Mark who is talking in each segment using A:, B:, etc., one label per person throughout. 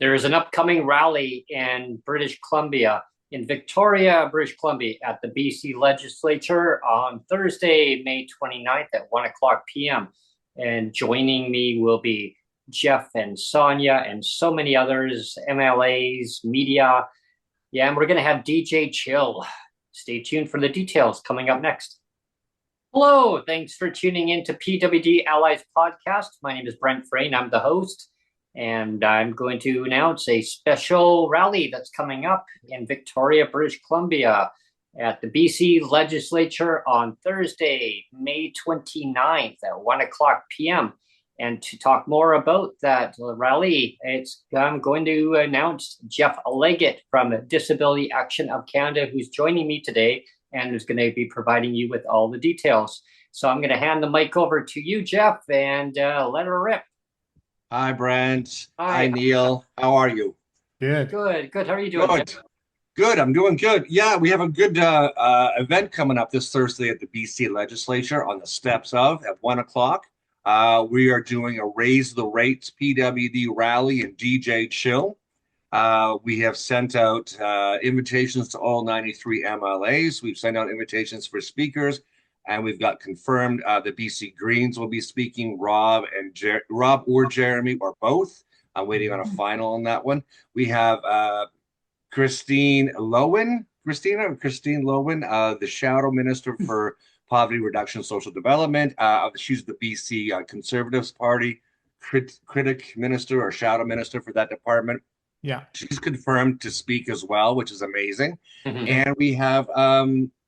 A: There is an upcoming rally in British Columbia, in Victoria, British Columbia, at the BC Legislature on Thursday, May 29th at 1 o'clock p.m. And joining me will be Jeff and Sonia and so many others, MLAs, media. Yeah, and we're going to have DJ Chill. Stay tuned for the details coming up next. Hello, thanks for tuning in to PWD Allies podcast. My name is Brent Frayne. I'm the host, and I'm going to announce a special rally that's coming up in Victoria, British Columbia at the BC Legislature on Thursday, May 29th at 1 o'clock p.m. And to talk more about that rally, I'm going to announce Jeff Leggat from Disability Action of Canada, who's joining me today and is going to be providing you with all the details. So I'm going to hand the mic over to you, Jeff, and let her rip.
B: Hi, Brent.
A: Hi.
B: Hi, Neil. How are you?
A: Good. How are you doing,
B: Good.
A: Jeff?
B: Good. I'm doing good. Yeah, we have a good event coming up this Thursday at the BC Legislature on the steps of at 1 o'clock. We are doing a Raise the Rates PWD rally and DJ chill. We have sent out invitations to all 93 MLAs. We've sent out invitations for speakers, and we've got confirmed the BC Greens will be speaking, Rob or Jeremy or both. I'm waiting on a final on that one. We have Christine Lowen, the Shadow Minister for Poverty Reduction and Social Development. She's the BC Conservatives Party critic minister or shadow minister for that department.
C: Yeah,
B: she's confirmed to speak as well, which is amazing.
A: Mhm.
B: And we have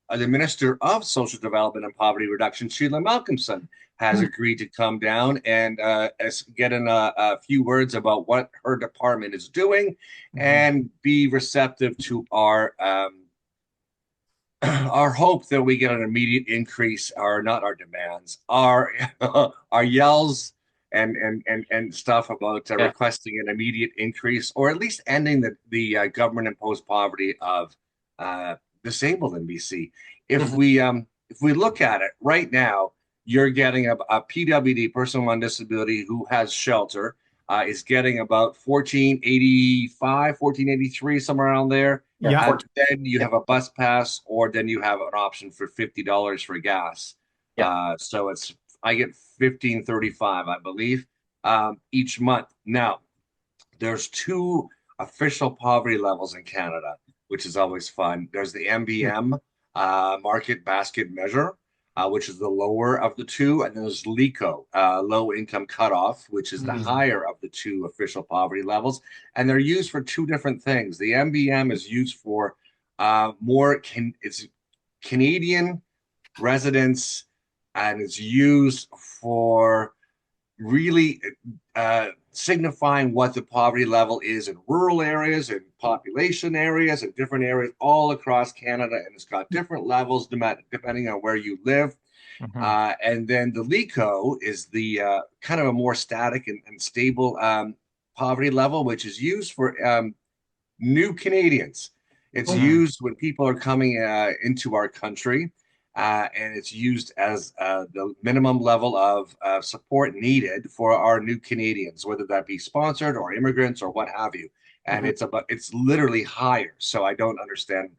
B: the Minister of Social Development and Poverty Reduction, Sheila Malcolmson, has agreed to come down and get in a few words about what her department is doing and be receptive to our our hope that we get an immediate increase, or not our demands, our our yells and stuff about requesting an immediate increase, or at least ending the government imposed poverty of disabled in BC. If we look at it right now, you're getting a PWD, person on disability, who has shelter, is getting about 1485, 1483, somewhere around there.
C: Yeah.
B: And then you have a bus pass, or then you have an option for $50 for gas. So I get 1535, I believe, each month. Now, there's two official poverty levels in Canada, which is always fun. There's the MBM, market basket measure, which is the lower of the two, and then there's LICO, low income cutoff, which is the higher of the two official poverty levels. And they're used for two different things. The MBM is used for it's Canadian residents, and it's used for really signifying what the poverty level is in rural areas and population areas and different areas all across Canada. And it's got different levels depending on where you live. And then the LICO is the kind of a more static and stable poverty level, which is used for new Canadians. It's used when people are coming into our country. And it's used as the minimum level of support needed for our new Canadians, whether that be sponsored or immigrants or what have you. And it's literally higher. So I don't understand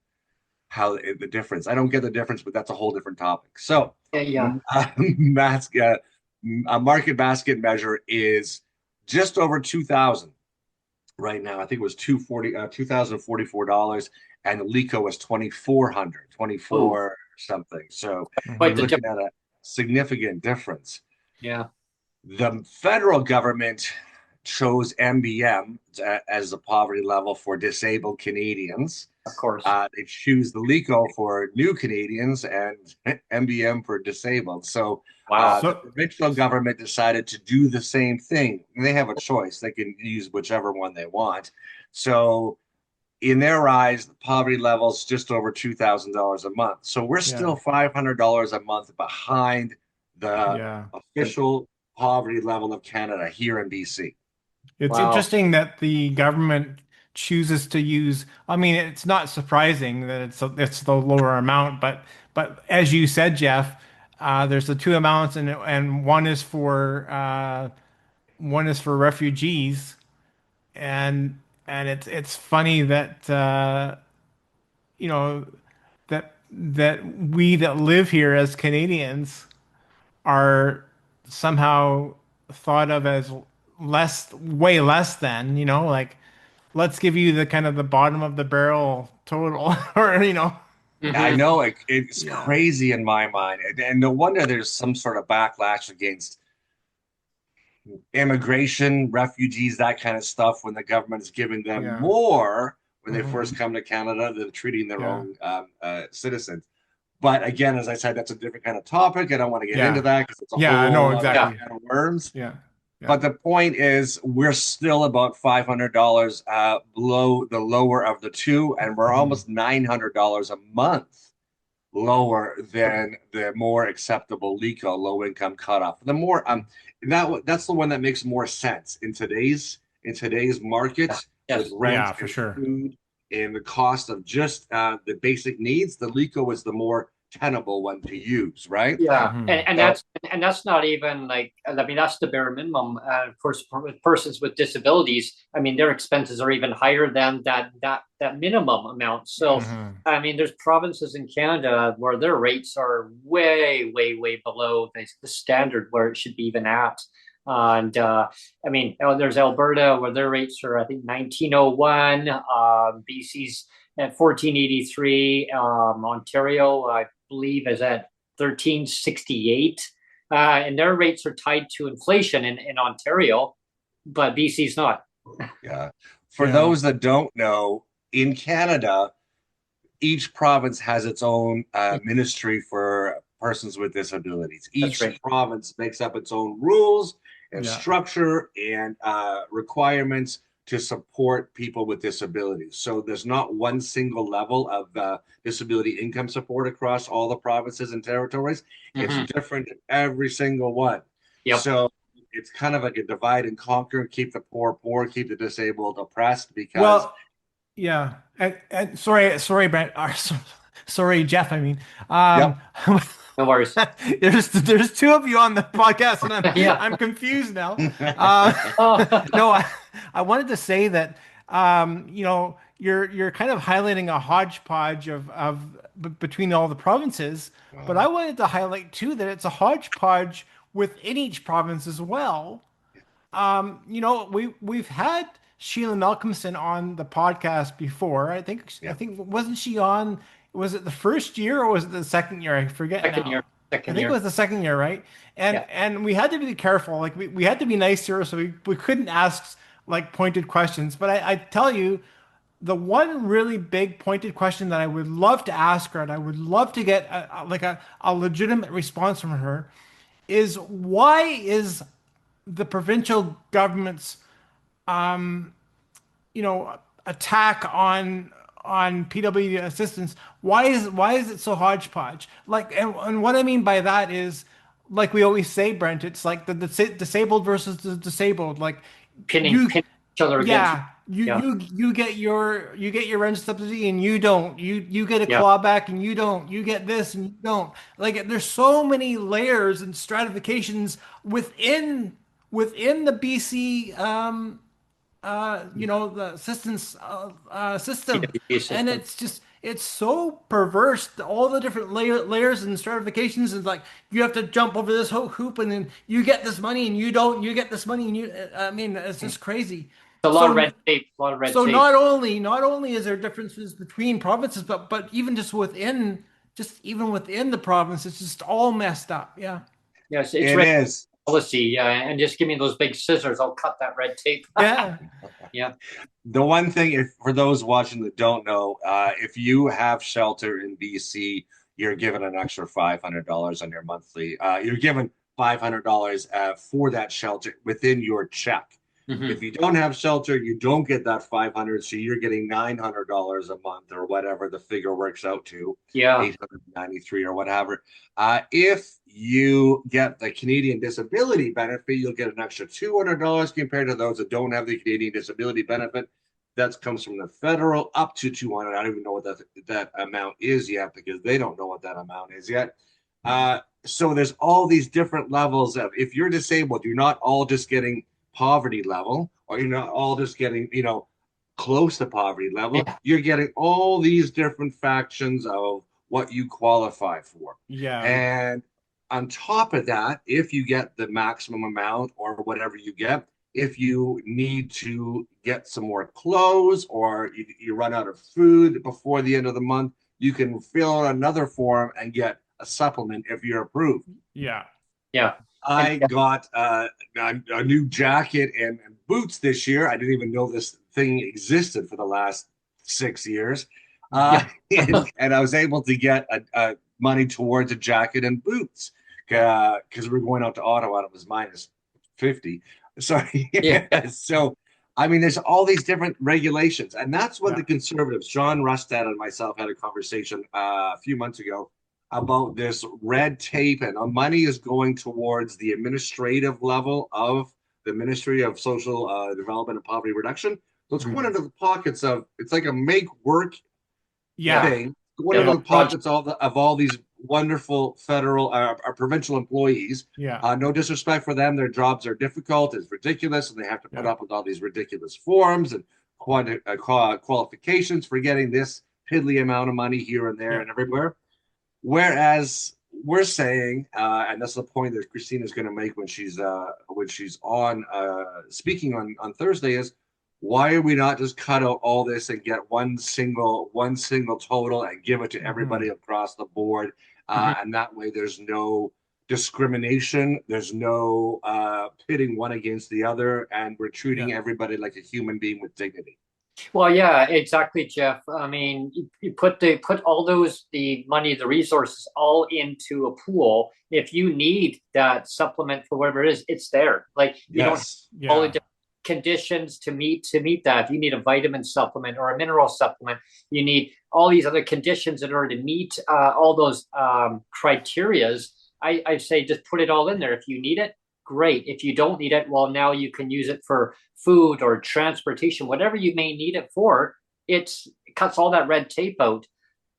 B: how the difference. I don't get the difference, but that's a whole different topic. So a market basket measure is just over 2,000 right now. I think it was $2,044, and the LICO was 2,400, 24 something. So we're looking at a significant difference.
A: Yeah.
B: The federal government chose MBM as the poverty level for disabled Canadians.
A: Of course.
B: They choose the LICO for new Canadians and MBM for disabled. So the provincial government decided to do the same thing. They have a choice. They can use whichever one they want. So in their eyes, the poverty level is just over $2,000 a month. So we're still $500 a month behind the official poverty level of Canada here in BC.
C: It's interesting that the government chooses to use. I mean, it's not surprising that it's the lower amount, but as you said, Jeff, there's the two amounts, and one is for refugees, and and it's funny that you know that we that live here as Canadians are somehow thought of as way less than, like let's give you the kind of the bottom of the barrel total, or
B: I
A: Hmm.
B: know it's
C: yeah,
B: crazy in my mind, and no wonder there's some sort of backlash against immigration, refugees, that kind of stuff when the government is giving them
C: yeah,
B: more when they
C: mhm,
B: first come to Canada than treating their
C: yeah,
B: own citizens. But again, as I said, that's a different kind of topic. I don't want to get into
C: yeah,
B: that because it's a
C: yeah, no,
B: whole other
A: Yeah.
C: exactly,
B: can of worms.
C: yeah, yeah,
B: But the point is, we're still about $500 below the lower of the two, and we're
C: mhm,
B: almost $900 a month lower than the more acceptable LICO low income cutoff. The more that's the one that makes more sense in today's market with
A: Yes.
B: rent
C: yeah, for
B: and
C: sure.
B: food and the cost of just the basic needs. The LICO is the more tenable one to use, right?
A: Yeah,
C: Hmm.
A: and
B: So
A: that's not even like, I mean, that's the bare minimum. Of course, for persons with disabilities, I mean, their expenses are even higher than that minimum amount. So,
C: Hmm.
A: I mean, there's provinces in Canada where their rates are way below the standard where it should be even at. And I mean, there's Alberta where their rates are, I think, 1901. BC's at 1483. Ontario, I believe, is at 1368. And their rates are tied to inflation in Ontario, but BC's not.
B: yeah, for
C: Yeah,
B: those that don't know, in Canada, each province has its own ministry for persons with disabilities.
A: That's
B: Each
A: right.
B: province makes up its own rules and
C: yeah,
B: structure and requirements to support people with disabilities. So there's not one single level of disability income support across all the provinces and territories. It's
A: Mm-hmm.
B: different in every single one.
A: Yep.
B: So it's kind of like a divide and conquer, keep the poor, keep the disabled oppressed because
C: well, yeah, and sorry, Brent, sorry, Jeff, I mean, um,
B: yep.
A: No worries.
C: there's two of you on the podcast, and
A: Yeah.
C: I'm confused now. Uh,
A: Oh,
C: no, I wanted to say that you're kind of highlighting a hodgepodge between all the provinces, but I wanted to highlight too that it's a hodgepodge within each province as well. We've had Sheila Malcolmson on the podcast before. I
B: Yeah.
C: think wasn't she on? Was it the first year or was it the second year? I forget
A: second year.
C: now. I
A: Second
C: think it
A: year.
C: was the second year, right? And
A: Yeah.
C: and we had to be careful. Like we had to be nice to her, so we couldn't ask like pointed questions. But I tell you, the one really big pointed question that I would love to ask her, and I would love to get a legitimate response from her, is why is the provincial government's attack on PWD assistance, why is it so hodgepodge? Like, and what I mean by that is, like we always say, Brent, it's like the disabled versus the disabled. Like you,
A: Pinning each other against.
C: yeah,
A: Yeah.
C: you get your rent subsidy and you don't. You get a
A: Yeah.
C: clawback and you don't. You get this and you don't. Like there's so many layers and stratifications within the BC the assistance system,
A: PWD
C: and
A: system.
C: it's just it's so perverse. All the different layers and stratifications, and like you have to jump over this whole hoop, and then you get this money, and you don't. You get this money, and you. I mean, it's just crazy.
A: A lot of
C: So
A: red tape. A lot of red
C: so
A: tape.
C: not only is there differences between provinces, but even just even within the province, it's just all messed up. Yeah.
A: Yes, it's
B: It
A: red
B: is.
A: policy. Yeah, and just give me those big scissors. I'll cut that red tape.
C: Yeah.
A: Yeah.
B: The one thing, if for those watching that don't know, if you have shelter in BC, you're given an extra $500 on your monthly. You're given $500 for that shelter within your check.
A: Hmm.
B: If you don't have shelter, you don't get that 500, so you're getting $900 a month or whatever the figure works out to,
A: Yeah.
B: 893 or whatever. If you get the Canadian disability benefit, you'll get an extra $200 compared to those that don't have the Canadian disability benefit. That comes from the federal up to 200. I don't even know what that amount is yet because they don't know what that amount is yet. So there's all these different levels of if you're disabled, you're not all just getting poverty level, or you're not all just getting, close to poverty level,
A: Yeah.
B: you're getting all these different factions of what you qualify for.
C: Yeah.
B: And on top of that, if you get the maximum amount or whatever you get, if you need to get some more clothes or you run out of food before the end of the month, you can fill out another form and get a supplement if you're approved.
C: Yeah.
A: Yeah.
B: I got a new jacket and boots this year. I didn't even know this thing existed for the last 6 years. And I was able to get money towards a jacket and boots because we were going out to Ottawa and it was minus 50. Sorry.
A: Yeah.
B: So, I mean, there's all these different regulations. And that's what the conservatives, John Rustad and myself, had a conversation a few months ago about this red tape, and money is going towards the administrative level of the Ministry of Social Development and Poverty Reduction. So it's going into the pockets of, it's like a make work thing, going into the pockets of all these wonderful federal or provincial employees. No disrespect for them. Their jobs are difficult. It's ridiculous. And they have to put up with all these ridiculous forms and qualifications for getting this piddly amount of money here and there and everywhere. Whereas we're saying, and that's the point that Christine is going to make when she's on speaking on Thursday, is why are we not just cut out all this and get one single total and give it to everybody across the board, and that way there's no discrimination, there's no pitting one against the other, and we're treating everybody like a human being with dignity.
A: Well, yeah, exactly, Jeff. I mean, you put all the money, the resources all into a pool. If you need that supplement for whatever it is, it's there. Like you don't have all the different conditions to meet that. If you need a vitamin supplement or a mineral supplement, you need all these other conditions in order to meet all those criterias. I say just put it all in there. If you need it, great. If you don't need it, well, now you can use it for food or transportation, whatever you may need it for. It cuts all that red tape out.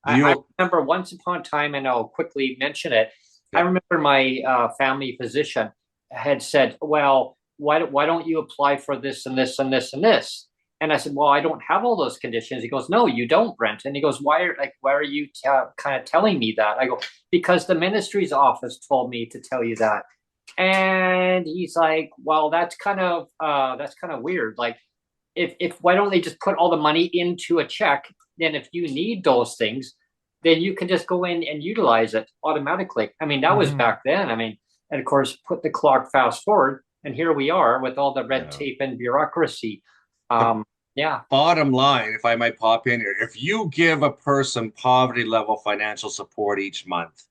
A: I remember once upon a time, and I'll quickly mention it. I remember my family physician had said, well, why don't you apply for this and this and this and this? And I said, well, I don't have all those conditions. He goes, no, you don't, Brent. And he goes, why are you kind of telling me that? I go, because the ministry's office told me to tell you that. And he's like, well, that's kind of weird. Like, if why don't they just put all the money into a check? Then if you need those things, then you can just go in and utilize it automatically. I mean, that was back then. I mean, and of course, put the clock fast forward, and here we are with all the red tape and bureaucracy.
B: Bottom line, if I might pop in here, if you give a person poverty level financial support each month,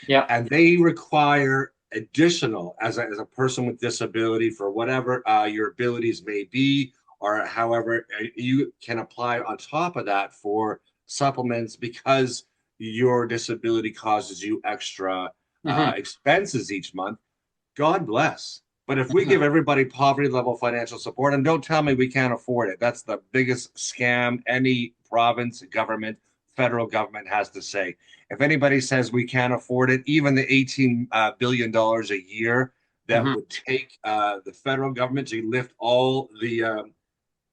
B: and they require additional as a person with disability for whatever your abilities may be, or however you can apply on top of that for supplements because your disability causes you extra expenses each month, God bless. But if we give everybody poverty level financial support, and don't tell me we can't afford it, that's the biggest scam any province, government, federal government has to say. If anybody says we can't afford it, even the $18 billion a year that would take the federal government to lift all the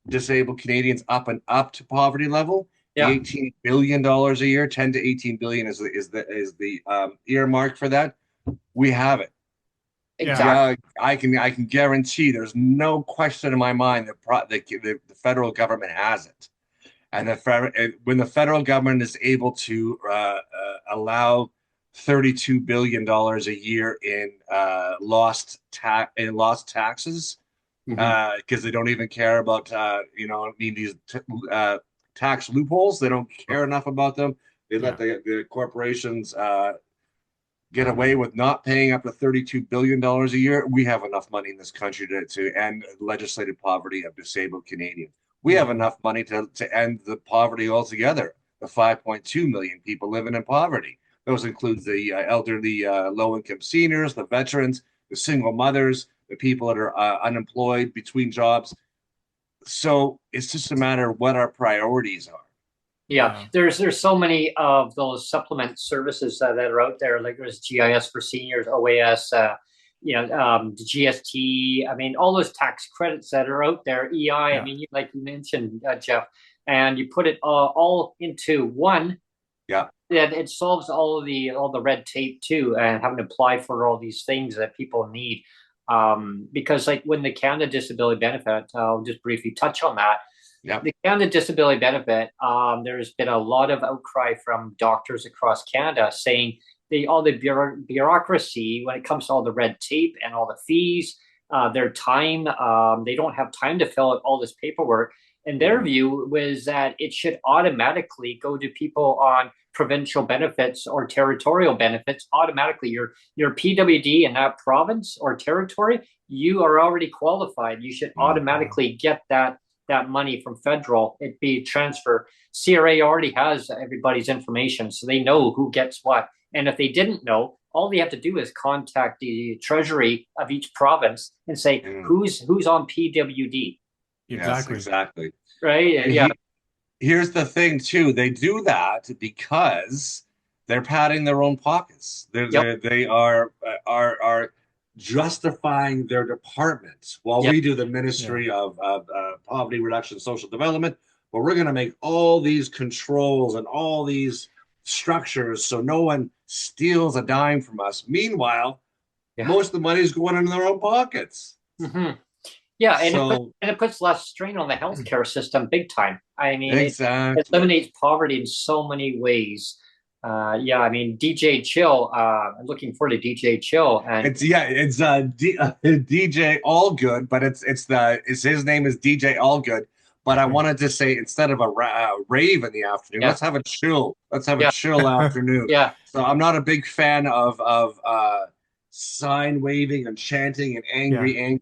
B: disabled Canadians up and up to poverty level, the $18 billion a year, 10 to 18 billion is the earmark for that. We have it.
A: Exactly.
B: I can guarantee there's no question in my mind that the federal government has it. And when the federal government is able to allow $32 billion a year in lost taxes, because they don't even care about these tax loopholes. They don't care enough about them. They let the corporations get away with not paying up to $32 billion a year. We have enough money in this country to end legislated poverty of disabled Canadians. We have enough money to end the poverty altogether, the 5.2 million people living in poverty. Those include the elderly, low-income seniors, the veterans, the single mothers, the people that are unemployed between jobs. So it's just a matter of what our priorities are.
A: Yeah, there's so many of those supplement services that are out there. Like there's GIS for seniors, OAS, the GST. I mean, all those tax credits that are out there, EI. I
C: Yeah.
A: mean, like you mentioned, Jeff, and you put it all into one.
B: Yeah.
A: Yeah, it solves all the red tape too, and having to apply for all these things that people need. Because like when the Canada Disability Benefit, I'll just briefly touch on that.
B: Yeah.
A: The Canada Disability Benefit, there's been a lot of outcry from doctors across Canada saying all the bureaucracy when it comes to all the red tape and all the fees, their time, they don't have time to fill out all this paperwork. And their view was that it should automatically go to people on provincial benefits or territorial benefits automatically. Your PWD in that province or territory, you are already qualified. You should automatically get that money from federal. It be transfer. CRA already has everybody's information, so they know who gets what. And if they didn't know, all they have to do is contact the treasury of each province and say who's on PWD.
C: Exactly.
B: Yes, exactly.
A: Right?
B: And
A: Yeah.
B: Here's the thing too. They do that because they're padding their own pockets. They are justifying their department while we do the Ministry of Poverty Reduction and Social Development. But we're going to make all these controls and all these structures so no one steals a dime from us. Meanwhile, most of the money is going into their own pockets.
A: Yeah, and it puts less strain on the healthcare system big time. I mean,
B: exactly.
A: it eliminates poverty in so many ways. I mean, DJ Chill. I'm looking forward to DJ Chill, and
B: it's DJ Allgood, but it's his name is DJ Allgood. But I wanted to say instead of a rave in the afternoon, let's have a chill. Let's have a chill afternoon.
A: Yeah.
B: So I'm not a big fan of sign waving and chanting and angry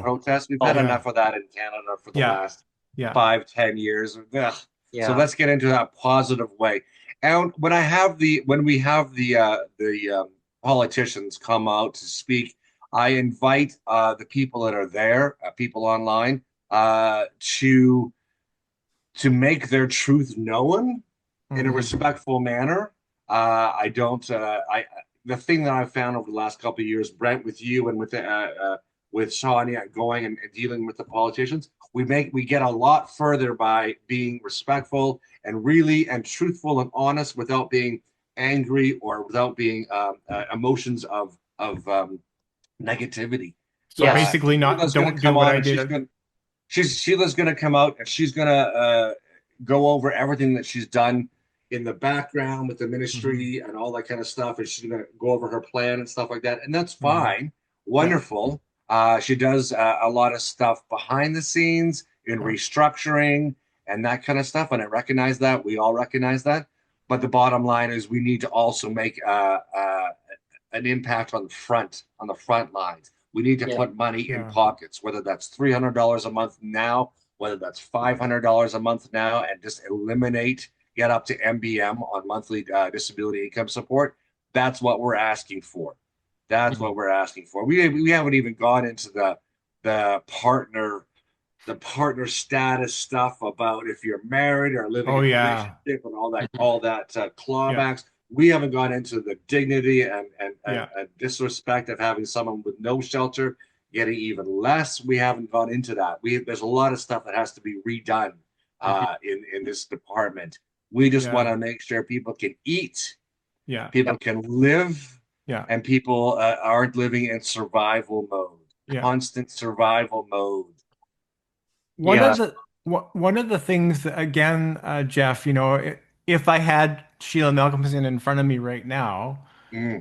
B: protests. We've had enough of that in Canada for the last 5-10 years. Ugh. So let's get into that positive way. And when we have the politicians come out to speak, I invite the people that are there, people online, to make their truth known in a respectful manner. The thing that I've found over the last couple of years, Brent, with you and with Sonia going and dealing with the politicians, we get a lot further by being respectful and really and truthful and honest without being angry or without being emotions of negativity.
C: So basically, don't do what I did.
B: Sheila's going to come out and she's going to go over everything that she's done in the background with the ministry and all that kind of stuff, and she's going to go over her plan and stuff like that, and that's fine. Wonderful. She does a lot of stuff behind the scenes in restructuring and that kind of stuff, and I recognize that. We all recognize that. But the bottom line is we need to also make an impact on the front lines. We need to put money in pockets, whether that's $300 a month now, whether that's $500 a month now, and just get up to MBM on monthly disability income support. That's what we're asking for. That's what we're asking for. We haven't even gone into the partner status stuff about if you're married or living in a relationship and all that clawbacks. We haven't gone into the dignity and disrespect of having someone with no shelter getting even less. We haven't gone into that. There's a lot of stuff that has to be redone in this department. We just want to make sure people can eat, people can live, and people aren't living in survival mode, constant survival mode.
C: One of the things that, again, Jeff, if I had Sheila Malcolmson in front of me right now, for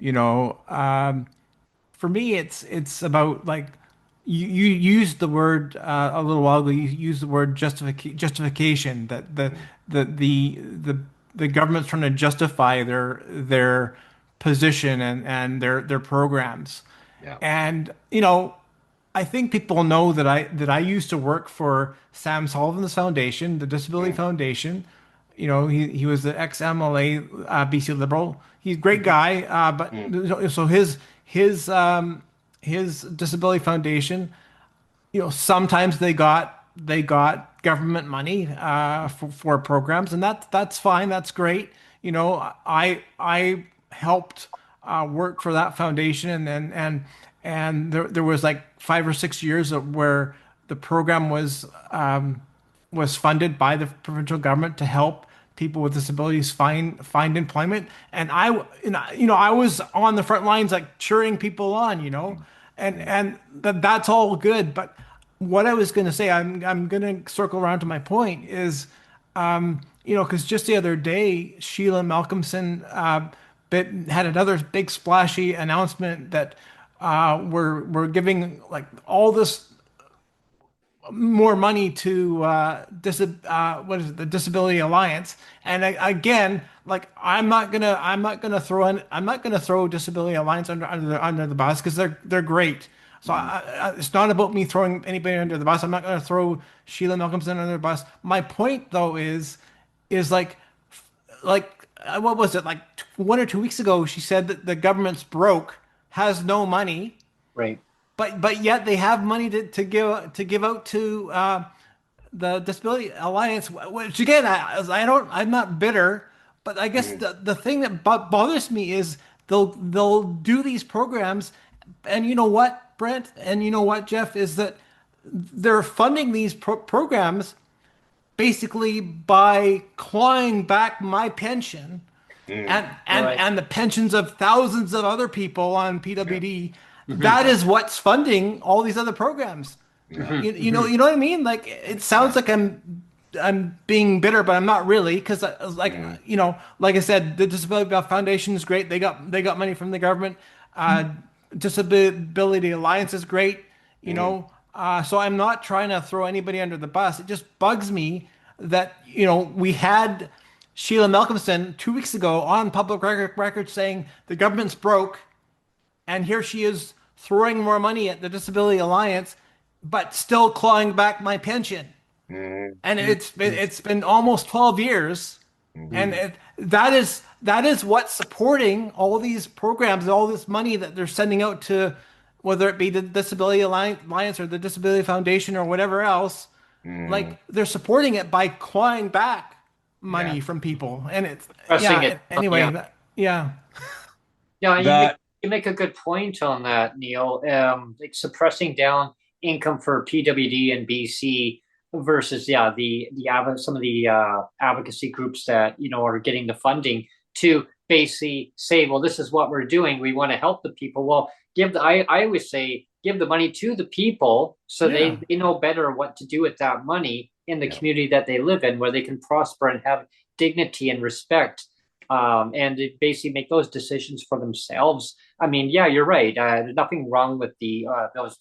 C: me, it's about like you used the word a little while ago. You used the word justification that the government's trying to justify their position and their programs. And I think people know that I used to work for Sam Sullivan's foundation, the Disability Foundation. He was the ex-MLA, BC Liberal. He's a great guy, but so his disability foundation, sometimes they got government money for programs, and that's fine. That's great. I helped work for that foundation, and there was like 5 or 6 years where the program was funded by the provincial government to help people with disabilities find employment. And I was on the front lines, like cheering people on, and that's all good. But what I was going to say, I'm going to circle around to my point is, because just the other day, Sheila Malcolmson had another big splashy announcement that we're giving like all this more money to what is it, the Disability Alliance. And again, like I'm not gonna throw Disability Alliance under the bus because they're great. So it's not about me throwing anybody under the bus. I'm not going to throw Sheila Malcolmson under the bus. My point though is what was it, like 1 or 2 weeks ago? She said that the government's broke, has no money,
A: Right.
C: but yet they have money to give out to the Disability Alliance. Which again, I'm not bitter, but I guess the thing that bothers me is they'll do these programs, and you know what, Brent, and you know what, Jeff, is that they're funding these programs basically by clawing back my pension and the pensions of thousands of other people on PWD. That is what's funding all these other programs. You know what I mean? Like it sounds like I'm being bitter, but I'm not really, because like I said, the Disability Foundation is great. They got money from the government. Disability Alliance is great. So I'm not trying to throw anybody under the bus. It just bugs me that we had Sheila Malcolmson 2 weeks ago on public record saying the government's broke, and here she is throwing more money at the Disability Alliance, but still clawing back my pension. And it's been almost 12 years, and that is what's supporting all these programs, all this money that they're sending out to, whether it be the Disability Alliance or the Disability Foundation or whatever else. Like they're supporting it by clawing back money from people, and it's anyway. Yeah.
A: Yeah, you make a good point on that, Neil. Like suppressing down income for PWD and BC versus some of the advocacy groups that are getting the funding to basically say, well, this is what we're doing. We want to help the people. Well, I always say give the money to the people so they know better what to do with that money in the community that they live in, where they can prosper and have dignity and respect. And basically make those decisions for themselves. I mean, yeah, you're right. There's nothing wrong with those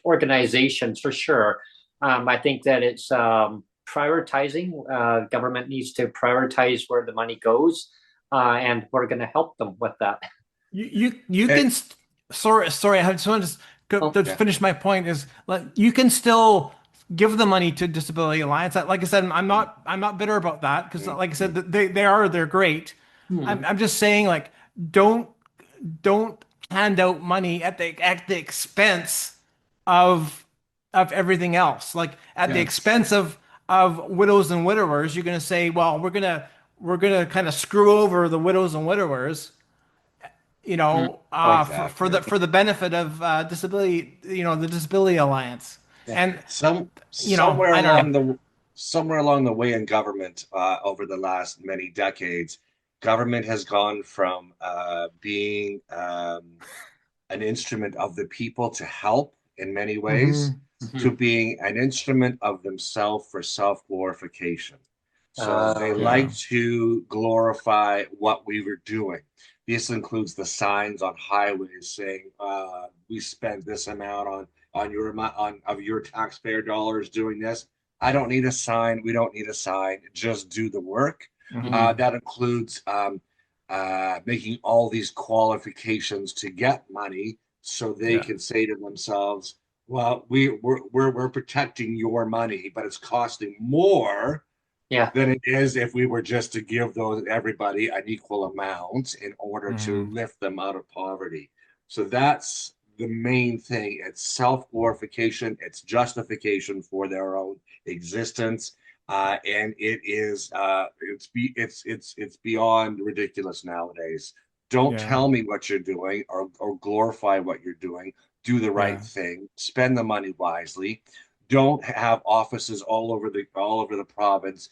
A: organizations for sure. I think that it's prioritizing. Government needs to prioritize where the money goes, and we're going to help them with that.
C: You can. Sorry. I just want to finish my point. Is like you can still give the money to Disability Alliance. Like I said, I'm not bitter about that, because like I said, they're great. I'm just saying, like, don't hand out money at the expense of everything else. Like at the expense of widows and widowers, you're going to say, well, we're gonna kind of screw over the widows and widowers, for the benefit of disability, the Disability Alliance. And
B: somewhere along the way in government, over the last many decades, government has gone from being an instrument of the people to help in many ways to being an instrument of themselves for self-glorification. So they like to glorify what we were doing. This includes the signs on highways saying, we spent this amount on your taxpayer dollars doing this. I don't need a sign. We don't need a sign. Just do the work. That includes making all these qualifications to get money, so they can say to themselves, well, we're protecting your money, but it's costing more than it is if we were just to give everybody an equal amount in order to lift them out of poverty. So that's the main thing. It's self-glorification. It's justification for their own existence, and it's beyond ridiculous nowadays Don't
C: Yeah.
B: tell me what you're doing or glorify what you're doing. Do the right thing. Spend the money wisely. Don't have offices all over the province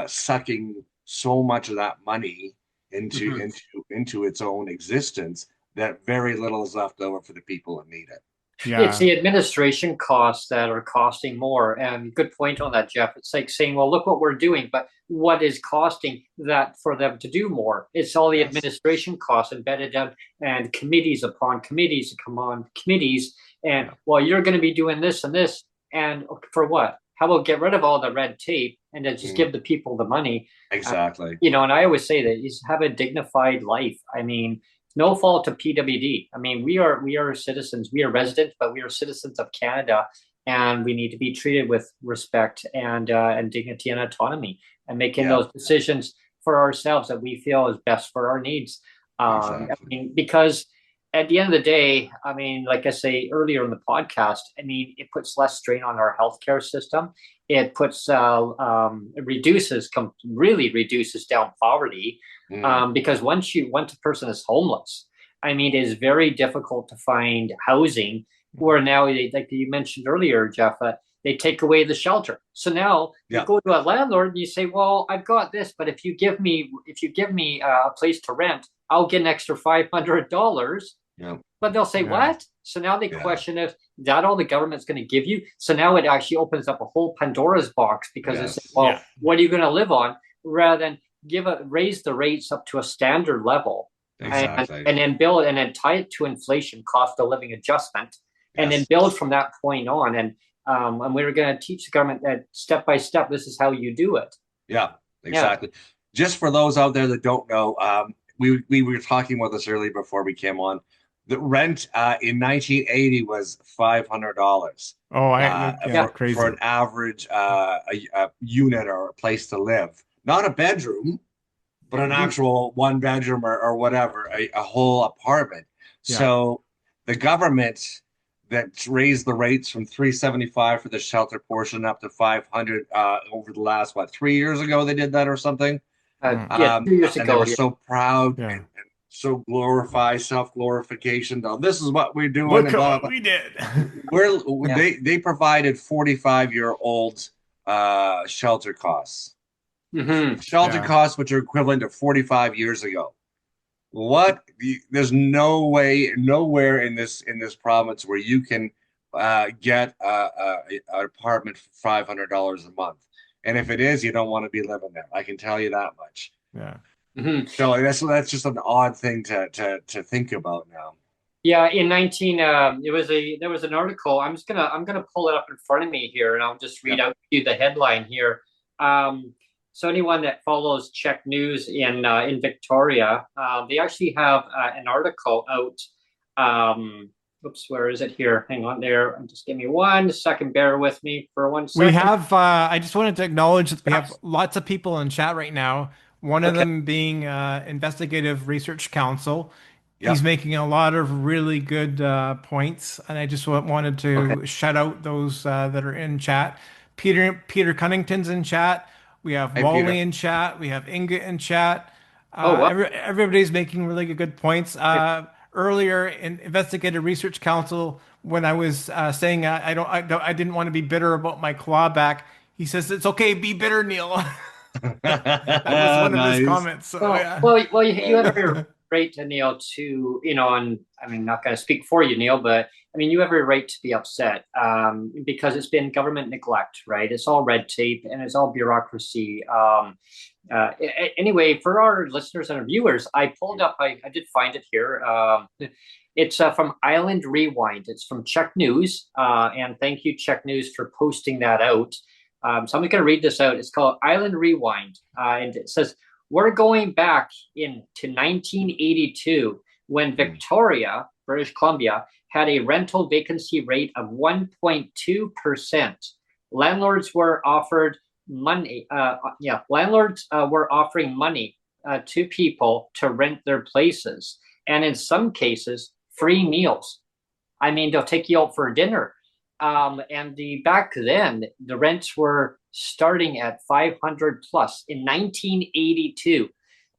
B: sucking so much of that money into its own existence that very little is left over for the people that need it.
A: It's
C: Yeah.
A: the administration costs that are costing more. And good point on that, Jeff. It's like saying, well, look what we're doing, but what is costing that for them to do more? It's all the administration costs embedded in and committees upon committees upon committees. And well, you're going to be doing this and this. And for what? How about get rid of all the red tape and then just give the people the money?
B: Exactly.
A: And I always say that you have a dignified life. I mean, no fault to PWD. I mean, we are citizens. We are residents, but we are citizens of Canada, and we need to be treated with respect and dignity and autonomy, and making those decisions for ourselves that we feel is best for our needs.
B: Exactly.
A: I mean, because at the end of the day, I mean, like I say earlier in the podcast, I mean, it puts less strain on our healthcare system. It puts really reduces down poverty. Because once a person is homeless, I mean, it is very difficult to find housing. Where now, like you mentioned earlier, Jeff, they take away the shelter. So now you go to a landlord and you say, "Well, I've got this, but if you give me a place to rent, I'll get an extra $500."
B: Yeah.
A: But they'll say, "What?" So now they question if that all the government's going to give you. So now it actually opens up a whole Pandora's box because they say, "Well, what are you going to live on?" Rather than raise the rates up to a standard level, and then build and then tie it to inflation, cost of living adjustment, and then build from that point on. And we're going to teach the government that step by step, this is how you do it.
B: Yeah, exactly. Just for those out there that don't know, we were talking about this earlier before we came on. The rent in 1980 was $500.
C: Crazy.
B: For an average a unit or a place to live. Not a bedroom, but an actual one bedroom or whatever, a whole apartment. So the government that raised the rates from $375 for the shelter portion up to $500 over the last 3 years ago they did that or something.
A: 2 years ago,
B: and they were so proud and so self-glorification. Oh, this is what we're doing.
C: Look what we did.
B: They provided 45-year-olds shelter costs. Shelter costs, which are equivalent to 45 years ago. There's no way, nowhere in this province where you can get an apartment for $500 a month. And if it is, you don't want to be living there. I can tell you that much.
C: Yeah.
B: So that's just an odd thing to think about now.
A: Yeah, in there was an article. I'm gonna pull it up in front of me here, and I'll just read out to you the headline here. So anyone that follows Czech News in Victoria, they actually have an article out. Oops, where is it here? Hang on there. Just give me 1 second. Bear with me for 1 second.
C: We have, I just wanted to acknowledge that we have lots of people in chat right now. One of them being Investigative Research Council. He's making a lot of really good points, and I just wanted to shout out those that are in chat. Peter Cunnington's in chat. We have Wally in chat. We have Inga in chat. Everybody's making really good points. Earlier in Investigative Research Council, when I was saying I didn't want to be bitter about my clawback, he says it's okay, be bitter, Neil. That was one of his comments. So,
A: well, you have every right, Neil, to and I mean, not going to speak for you, Neil, but I mean, you have every right to be upset because it's been government neglect, right? It's all red tape and it's all bureaucracy. Anyway, for our listeners and our viewers, I pulled up. I did find it here. It's from Island Rewind. It's from Czech News, and thank you, Czech News, for posting that out. So I'm going to read this out. It's called Island Rewind, and it says, we're going back to 1982 when Victoria, British Columbia, had a rental vacancy rate of 1.2%. Landlords were offered money. Landlords were offering money to people to rent their places, and in some cases, free meals. I mean, they'll take you out for dinner. And back then, the rents were starting at 500 plus in 1982.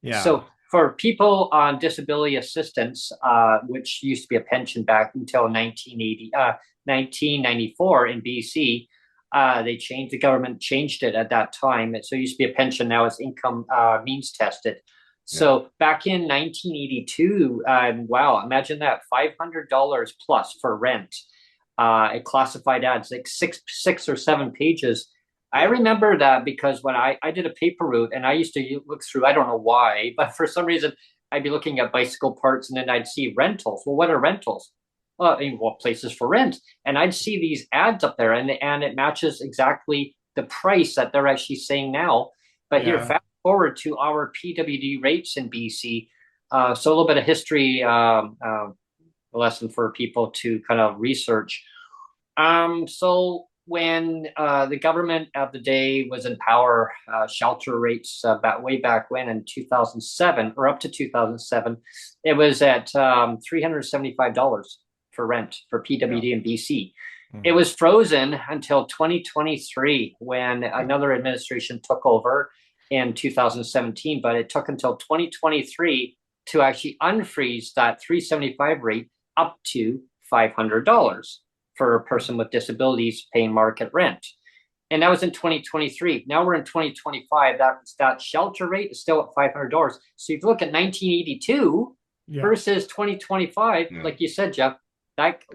C: Yeah.
A: So For people on disability assistance, which used to be a pension back until 1994 in BC, the government changed it at that time. So it used to be a pension, now it's income means tested. So back in 1982, wow, imagine that, $500 plus for rent. It classified ads, like six or seven pages. I remember that because when I did a paper route and I used to look through, I don't know why, but for some reason I'd be looking at bicycle parts and then I'd see rentals. Well, what are rentals? Well, I mean, what places for rent? And I'd see these ads up there and it matches exactly the price that they're actually saying now. But here, fast forward to our PWD rates in BC. So a little bit of history lesson for people to kind of research. So when the government of the day was in power, shelter rates way back when in 2007 or up to 2007, it was at $375 for rent for PWD in BC. It was frozen until 2023 when another administration took over in 2017, but it took until 2023 to actually unfreeze that 375 rate up to $500 for a person with disabilities paying market rent. And that was in 2023. Now we're in 2025. That shelter rate is still at $500. So if you look at 1982 versus 2025, like you said, Jeff,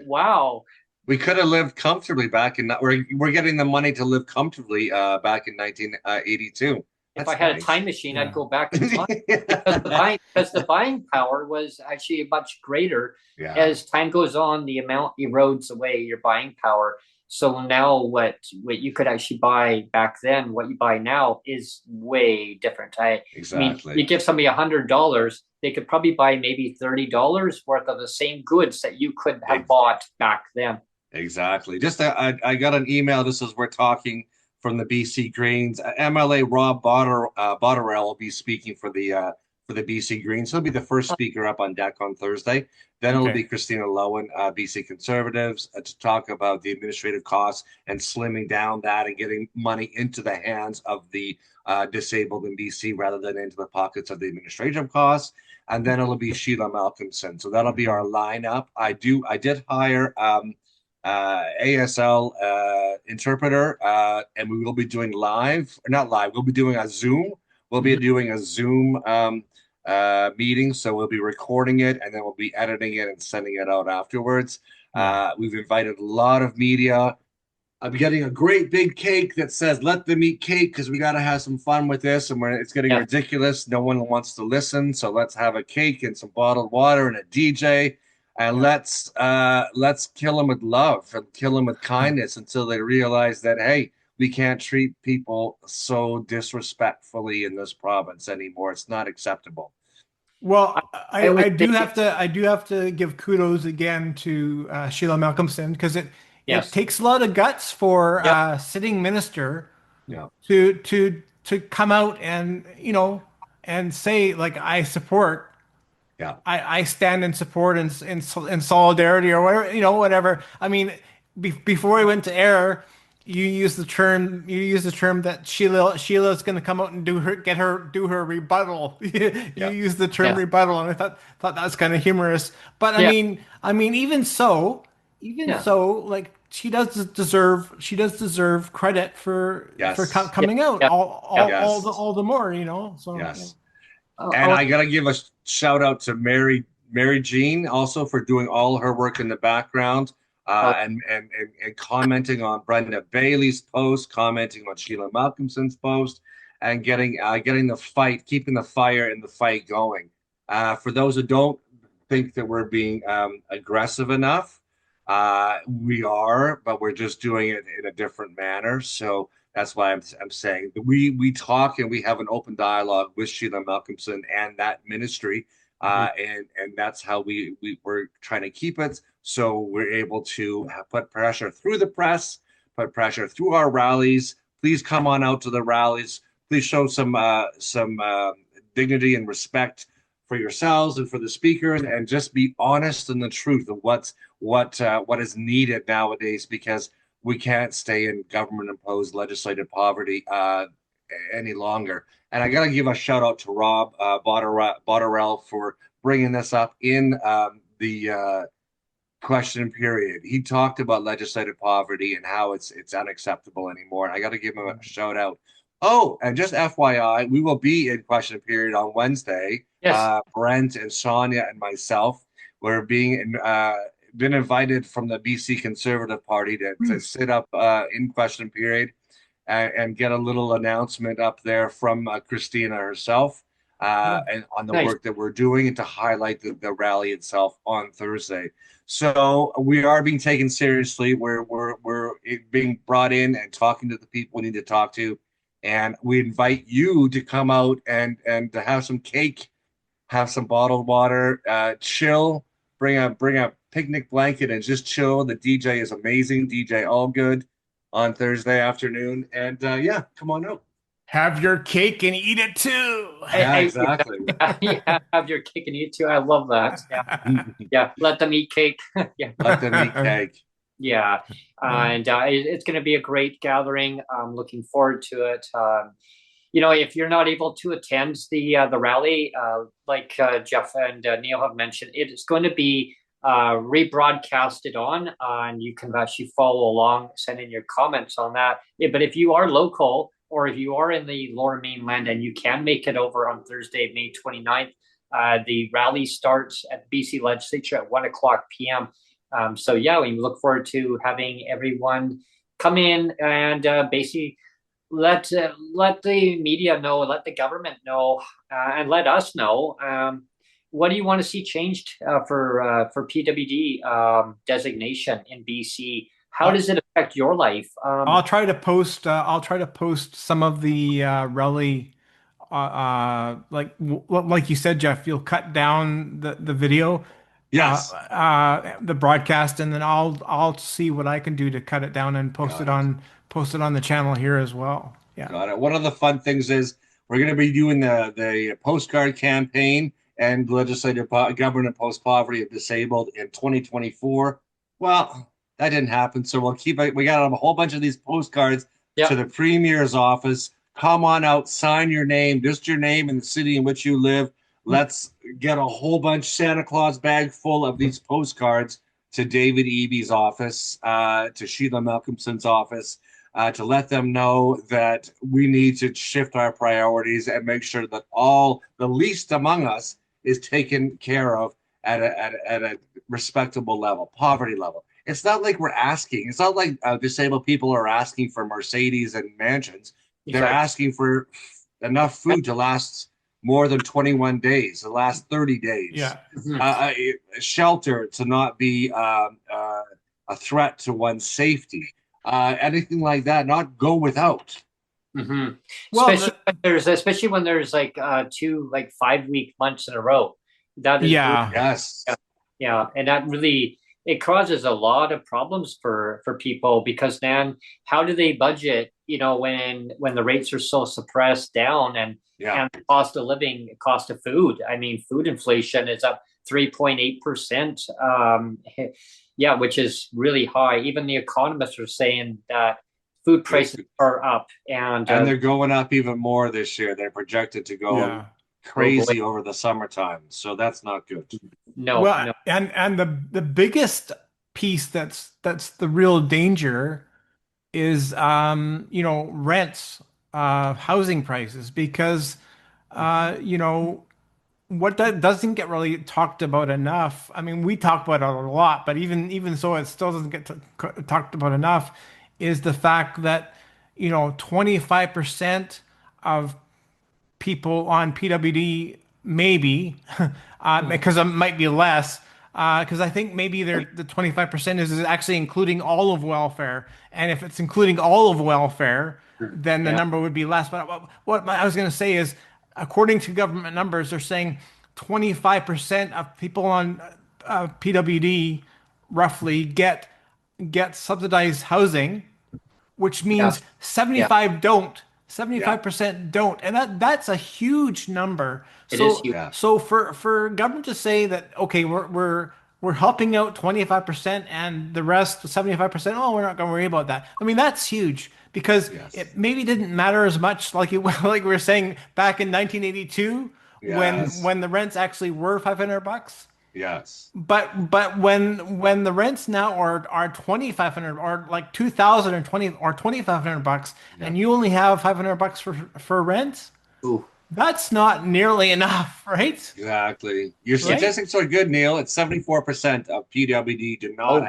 A: wow.
B: We could have lived comfortably back in, we're getting the money to live comfortably back in 1982.
A: If I had a time machine, I'd go back in time because the buying power was actually much greater. As time goes on, the amount erodes away your buying power. So now what you could actually buy back then, what you buy now is way different. I mean, you give somebody $100, they could probably buy maybe $30 worth of the same goods that you could have bought back then.
B: Exactly. Just I got an email. This is we're talking from the BC Greens. MLA Rob Botterell will be speaking for the BC Greens. He'll be the first speaker up on deck on Thursday. Then it'll be Christina Lowen, BC Conservatives, to talk about the administrative costs and slimming down that and getting money into the hands of the disabled in BC rather than into the pockets of the administrative costs. And then it'll be Sheila Malcolmson. So that'll be our lineup. I did hire ASL interpreter, and we will be doing we'll be doing a Zoom. We'll be doing a Zoom meeting, so we'll be recording it and then we'll be editing it and sending it out afterwards. We've invited a lot of media. I'm getting a great big cake that says "Let them eat cake" because we got to have some fun with this, and it's getting ridiculous. No one wants to listen, so let's have a cake and some bottled water and a DJ. And let's kill them with love and kill them with kindness until they realize that, hey, we can't treat people so disrespectfully in this province anymore. It's not acceptable.
C: Well, I do have to give kudos again to Sheila Malcolmson because it takes a lot of guts for a sitting minister to come out and and say, like, I support. I stand in support and in solidarity or whatever, whatever. I mean, before we went to air, you used the term that Sheila's going to come out and do her rebuttal. You used the term rebuttal, and I thought that was kind of humorous. But I mean, even so, like, she does deserve credit for coming out all the more, So
B: and I gotta give a shout out to Mary Jean also for doing all her work in the background and commenting on Brenda Bailey's post, commenting on Sheila Malcolmson's post, and keeping the fire in the fight going. For those who don't think that we're being aggressive enough, we are, but we're just doing it in a different manner. So that's why I'm saying that we talk and we have an open dialogue with Sheila Malcolmson and that ministry, and that's how we're trying to keep it. So we're able to put pressure through the press, put pressure through our rallies. Please come on out to the rallies. Please show some dignity and respect for yourselves and for the speakers, and just be honest in the truth of what is needed nowadays, because we can't stay in government-imposed legislative poverty any longer. And I got to give a shout out to Rob Botterell for bringing this up in the question period. He talked about legislative poverty and how it's unacceptable anymore. And I got to give him a shout out. Oh, and just FYI, we will be in question period on Wednesday.
A: Yes.
B: Brent and Sonia and myself were been invited from the BC Conservative Party to sit up in question period and get a little announcement up there from Christina herself and on the work that we're doing, and to highlight the rally itself on Thursday. So we are being taken seriously. We're being brought in and talking to the people we need to talk to, and we invite you to come out and to have some cake, have some bottled water, chill, bring a picnic blanket and just chill. The DJ is amazing, DJ Allgood, on Thursday afternoon, and yeah, come on out.
C: Have your cake and eat it too.
B: Yeah, exactly.
A: Yeah, have your cake and eat too. I love that. Yeah, yeah. Let them eat cake. Yeah,
B: let them eat cake.
A: Yeah, and it's going to be a great gathering. I'm looking forward to it. You know, if you're not able to attend the rally, like Jeff and Neil have mentioned, it is going to be rebroadcasted on, and you can actually follow along, send in your comments on that. Yeah, but if you are local, or if you are in the Lower Mainland and you can make it over on Thursday, May 29th, the rally starts at BC Legislature at 1 o'clock p.m. So yeah, we look forward to having everyone come in and basically let the media know, let the government know, and let us know. What do you want to see changed for PWD designation in BC? How does it affect your life?
C: I'll try to post. I'll try to post some of the rally. Like you said, Jeff, you'll cut down the video.
B: Yes.
C: The broadcast, and then I'll see what I can do to cut it down and post it on the channel here as well. Yeah.
B: Got it. One of the fun things is we're going to be doing the postcard campaign and legislative government post-poverty of disabled in 2024. Well, that didn't happen, so we'll keep it. We got a whole bunch of these postcards to the Premier's office. Come on out, sign your name, just your name and the city in which you live. Let's get a whole bunch, Santa Claus bag full of these postcards to David Eby's office, to Sheila Malcolmson's office, to let them know that we need to shift our priorities and make sure that all the least among us is taken care of at a respectable level, poverty level. It's not like we're asking. It's not like disabled people are asking for Mercedes and mansions. They're asking for enough food to last more than 21 days, the last 30 days.
C: Yeah.
B: Shelter to not be a threat to one's safety. Anything like that, not go without.
A: Mm-hmm. Well, especially when there's like 2 5-week months in a row. That is yeah, and that really, it causes a lot of problems for people, because then how do they budget? You know, when the rates are so suppressed down, and the cost of living, cost of food. I mean, food inflation is up 3.8%. Yeah, which is really high. Even the economists are saying that food prices are up, and
B: they're going up even more this year. They're projected to go crazy over the summertime, so that's not good.
C: No. And the biggest piece that's the real danger is rents, housing prices, because what that doesn't get really talked about enough. I mean, we talk about it a lot, but even so, it still doesn't get talked about enough, is the fact that 25% of people on PWD, maybe, because it might be less, because I think maybe the 25% is actually including all of welfare, and if it's including all of welfare, then the number would be less. But what I was going to say is, according to government numbers, they're saying 25% of people on PWD roughly get subsidized housing, which means 75 don't. 75% don't, and that's a huge number. So for government to say that, okay, we're helping out 25%, and the rest 75%, oh, we're not going to worry about that. I mean, that's huge, because
B: Yes.
C: it maybe didn't matter as much like like we were saying back in 1982
B: Yes.
C: when the rents actually were $500.
B: Yes.
C: But when the rents now are 2,500 or like 2,000 or 2,500 bucks,
B: Yeah.
C: and you only have $500 for rent,
A: Ooh.
C: that's not nearly enough, right?
B: Exactly. Your
C: Right?
B: statistics are good, Neil. It's 74% of PWD
A: Oh,
B: do not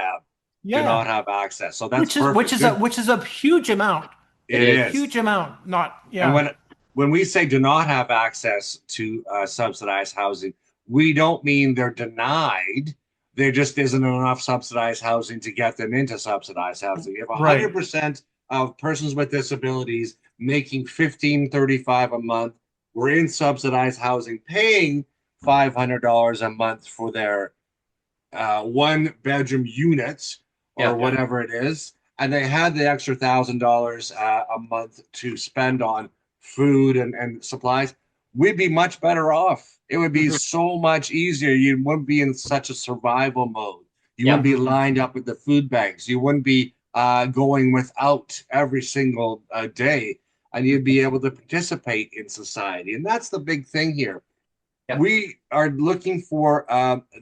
C: Yeah.
B: have access. So that's perfect.
C: Which is a huge amount.
A: it
B: It
A: is.
B: is.
C: Huge amount. Not
B: And
C: yeah.
B: when we say do not have access to subsidized housing, we don't mean they're denied. There just isn't enough subsidized housing to get them into subsidized housing. If
C: Right.
B: 100% of persons with disabilities making 1535 a month were in subsidized housing, paying $500 a month for their one bedroom units or
A: Yeah.
B: whatever it is, and they had the extra $1,000 a month to spend on food and supplies, we'd be much better off. It would be
A: Mhm.
B: so much easier. You wouldn't be in such a survival mode. You
A: Yeah.
B: wouldn't be lined up with the food banks. You wouldn't be going without every single day, and you'd be able to participate in society. And that's the big thing here.
A: Yeah.
B: We are looking for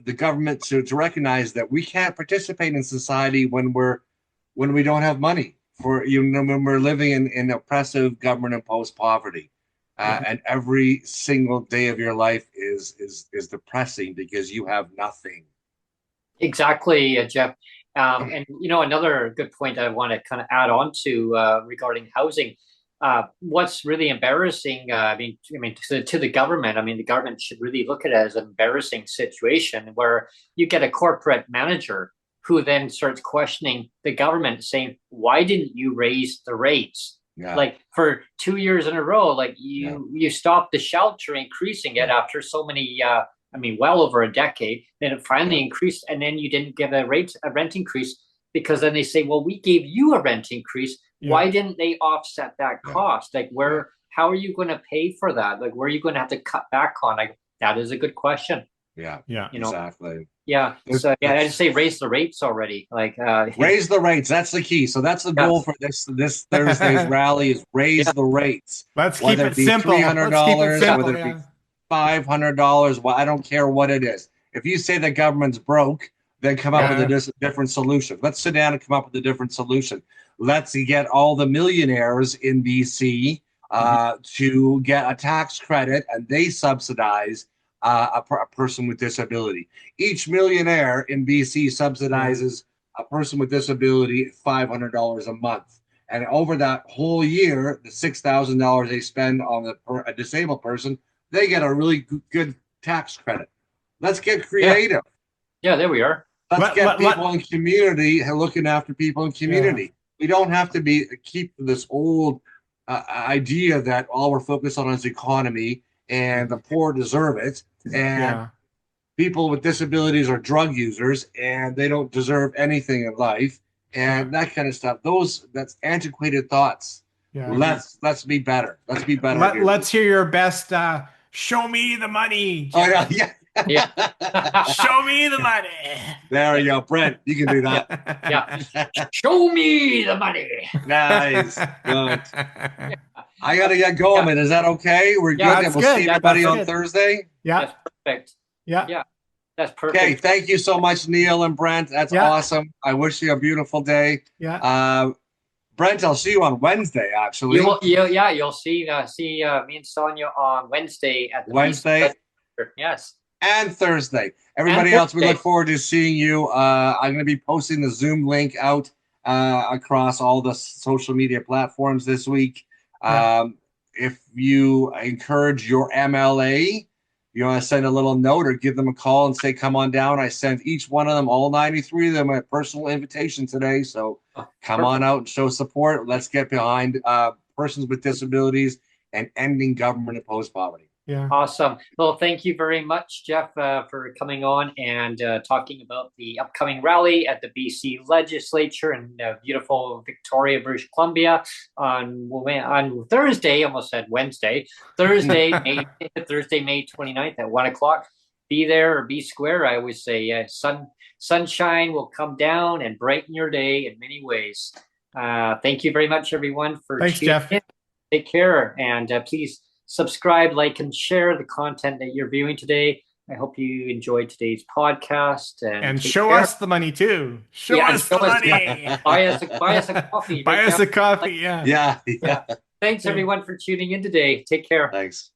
B: the government to recognize that we can't participate in society when we don't have money for when we're living in oppressive government imposed poverty, and every single day of your life is depressing because you have nothing.
A: Exactly, Jeff. And another good point I want to kind of add on to regarding housing. What's really embarrassing, I mean, to the government. I mean, the government should really look at it as an embarrassing situation where you get a corporate manager who then starts questioning the government, saying, "Why didn't you raise the rates?"
B: Yeah.
A: Like for 2 years in a row, like you stopped the shelter, increasing it
B: Yeah.
A: after so many. I mean, well over a decade. Then it finally
B: Yeah.
A: increased, and then you didn't give a rent increase because then they say, "Well, we gave you a rent increase.
C: Yeah.
A: Why didn't they offset that
B: Yeah.
A: cost? Like,
B: Yeah.
A: how are you going to pay for that? Like, where are you going to have to cut back on?" Like, that is a good question.
B: Yeah.
C: Yeah.
B: Exactly.
A: Yeah.
B: There's,
A: So yeah, I didn't say raise the rates already. Like,
B: raise the rates. That's the key. So that's the goal for this Thursday's rally is raise
A: Yeah.
B: the rates.
C: Let's keep
B: Whether
C: it
B: it be
C: simple. Let's keep it
B: $300,
C: simple.
B: whether it be
C: Yeah.
B: $500, well, I don't care what it is. If you say the government's broke, then come up with a different solution. Let's sit down and come up with a different solution. Let's get all the millionaires in BC to get a tax credit, and they subsidize a person with disability. Each millionaire in BC subsidizes a person with disability $500 a month. And over that whole year, the $6,000 they spend on a disabled person, they get a really good tax credit. Let's get creative.
A: Yeah, there we are.
B: Let's get people in community looking after people in community. We don't have to keep this old idea that all we're focused on is economy and the poor deserve it. And people with disabilities are drug users and they don't deserve anything in life and that kind of stuff. That's antiquated thoughts.
C: Yeah.
B: Let's be better. Let's be better.
C: Let's hear your best. Show me the money.
B: Jeff. Oh yeah.
C: Show me the money.
B: There you go, Brent. You can do that.
A: Yeah. Show me the money.
B: Nice. Good. I gotta get going, man. Is that okay? We're good. We'll see everybody on Thursday.
C: Yeah.
A: That's perfect.
C: Yeah.
A: Yeah. That's perfect.
B: Okay. Thank you so much, Neil and Brent. That's awesome. I wish you a beautiful day.
C: Yeah.
B: Brent, I'll see you on Wednesday, actually.
A: You'll see me and Sonia on Wednesday at the
B: Wednesday.
A: Yes.
B: And Thursday. Everybody else, we look forward to seeing you. I'm going to be posting the Zoom link out across all the social media platforms this week. If you encourage your MLA, you want to send a little note or give them a call and say, come on down. I sent each one of them, all 93 of them, a personal invitation today. So come on out and show support. Let's get behind persons with disabilities and ending government imposed poverty.
C: Yeah.
A: Awesome. Well, thank you very much, Jeff, for coming on and talking about the upcoming rally at the BC Legislature in beautiful Victoria, British Columbia on Thursday, almost said Wednesday, Thursday, May 29th at 1:00. Be there or be square. I always say sunshine will come down and brighten your day in many ways. Thank you very much, everyone, for
C: Thanks,
A: tuning
C: Jeff.
A: in. Take care, and please subscribe, like, and share the content that you're viewing today. I hope you enjoyed today's podcast,
C: And
A: take
C: show
A: care.
C: us the money too. Show
A: Yeah,
C: us the money.
A: buy us a coffee.
C: Buy
A: right
C: us
A: now.
C: a coffee. Yeah.
B: Yeah.
A: Thanks, everyone, for tuning in today. Take care.
B: Thanks.